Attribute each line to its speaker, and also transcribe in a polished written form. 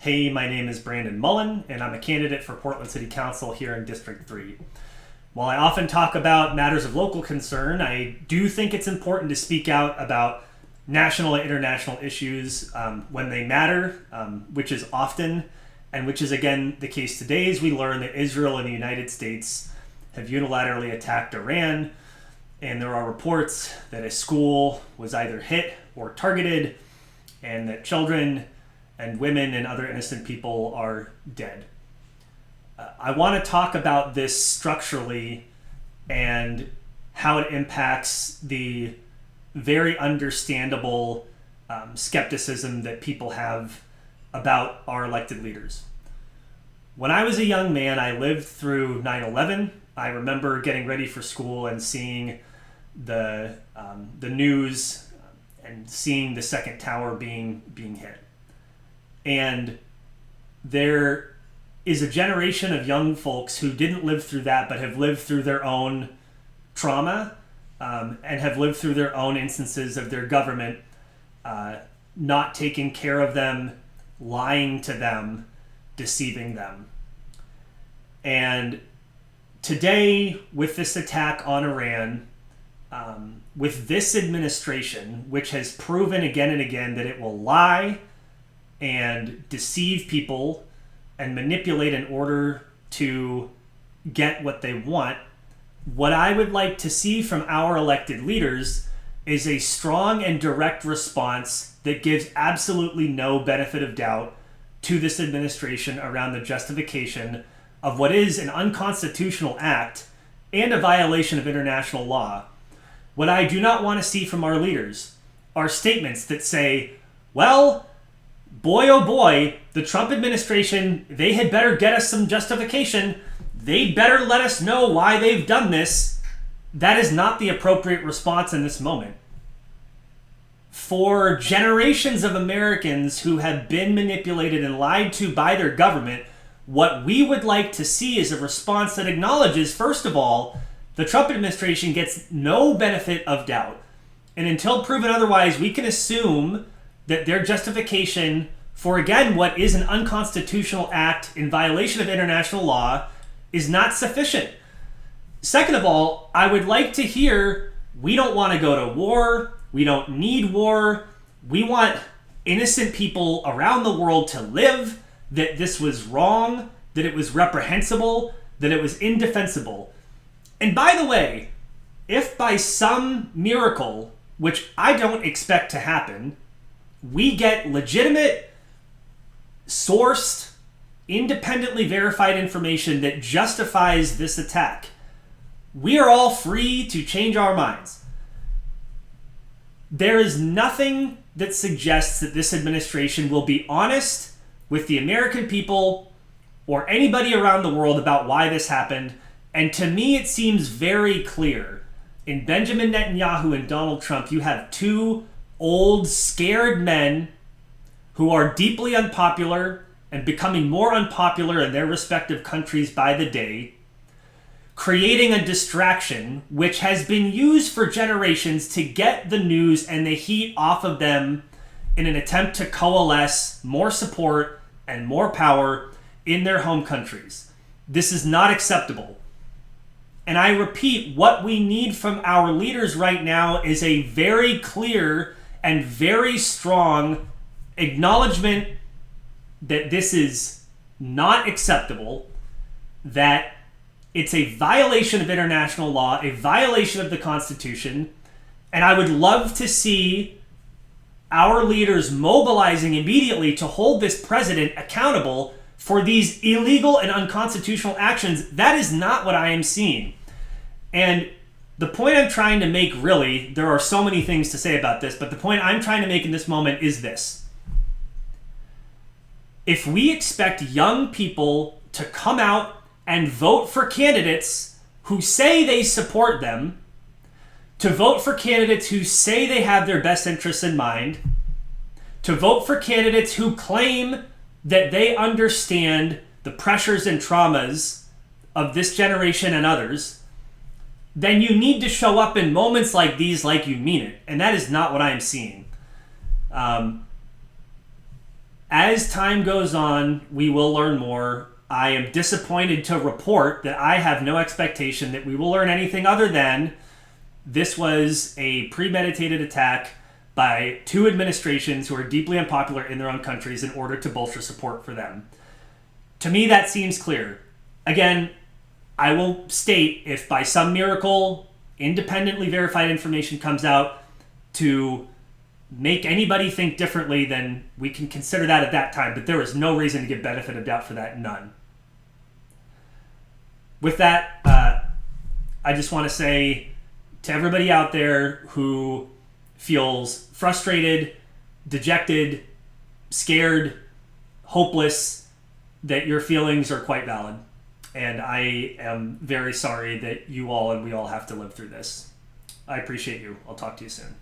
Speaker 1: Hey, my name is Brandon Mullen, and I'm a candidate for Portland City Council here in District 3. While I often talk about matters of local concern, I do think it's important to speak out about national and international issues when they matter, which is often, and which is again the case today as we learn that Israel and the United States have unilaterally attacked Iran, and there are reports that a school was either hit or targeted, and that children and women and other innocent people are dead. I want to talk about this structurally and how it impacts the very understandable skepticism that people have about our elected leaders. When I was a young man, I lived through 9/11. I remember getting ready for school and seeing the news and seeing the second tower being hit. And there is a generation of young folks who didn't live through that, but have lived through their own trauma and have lived through their own instances of their government not taking care of them, lying to them, deceiving them. And today, with this attack on Iran, with this administration, which has proven again and again that it will lie and deceive people and manipulate in order to get what they want, what I would like to see from our elected leaders is a strong and direct response that gives absolutely no benefit of doubt to this administration around the justification of what is an unconstitutional act and a violation of international law. What I do not want to see from our leaders are statements that say, well, boy, oh boy, the Trump administration, they had better get us some justification. They'd better let us know why they've done this. That is not the appropriate response in this moment. For generations of Americans who have been manipulated and lied to by their government, what we would like to see is a response that acknowledges, first of all, the Trump administration gets no benefit of doubt. And until proven otherwise, we can assume that their justification for, again, what is an unconstitutional act in violation of international law is not sufficient. Second of all, I would like to hear, we don't want to go to war, we don't need war, we want innocent people around the world to live, that this was wrong, that it was reprehensible, that it was indefensible. And by the way, if by some miracle, which I don't expect to happen, we get legitimate, sourced, independently verified information that justifies this attack, we are all free to change our minds. There is nothing that suggests that this administration will be honest with the American people or anybody around the world about why this happened. And to me, it seems very clear. In Benjamin Netanyahu and Donald Trump, you have two old, scared men who are deeply unpopular and becoming more unpopular in their respective countries by the day, creating a distraction which has been used for generations to get the news and the heat off of them in an attempt to coalesce more support and more power in their home countries. This is not acceptable. And I repeat, what we need from our leaders right now is a very clear and very strong acknowledgement that this is not acceptable, that it's a violation of international law, a violation of the Constitution, and I would love to see our leaders mobilizing immediately to hold this president accountable for these illegal and unconstitutional actions. That is not what I am seeing. And the point I'm trying to make, really, there are so many things to say about this, but the point I'm trying to make in this moment is this. If we expect young people to come out and vote for candidates who say they support them, to vote for candidates who say they have their best interests in mind, to vote for candidates who claim that they understand the pressures and traumas of this generation and others, then you need to show up in moments like these like you mean it. And that is not what I am seeing. As time goes on, we will learn more. I am disappointed to report that I have no expectation that we will learn anything other than this was a premeditated attack by two administrations who are deeply unpopular in their own countries in order to bolster support for them. To me, that seems clear. Again, I will state if by some miracle independently verified information comes out to make anybody think differently, then we can consider that at that time. But there is no reason to give benefit of doubt for that. None. With that, I just want to say to everybody out there who feels frustrated, dejected, scared, hopeless, that your feelings are quite valid. And I am very sorry that you all and we all have to live through this. I appreciate you. I'll talk to you soon.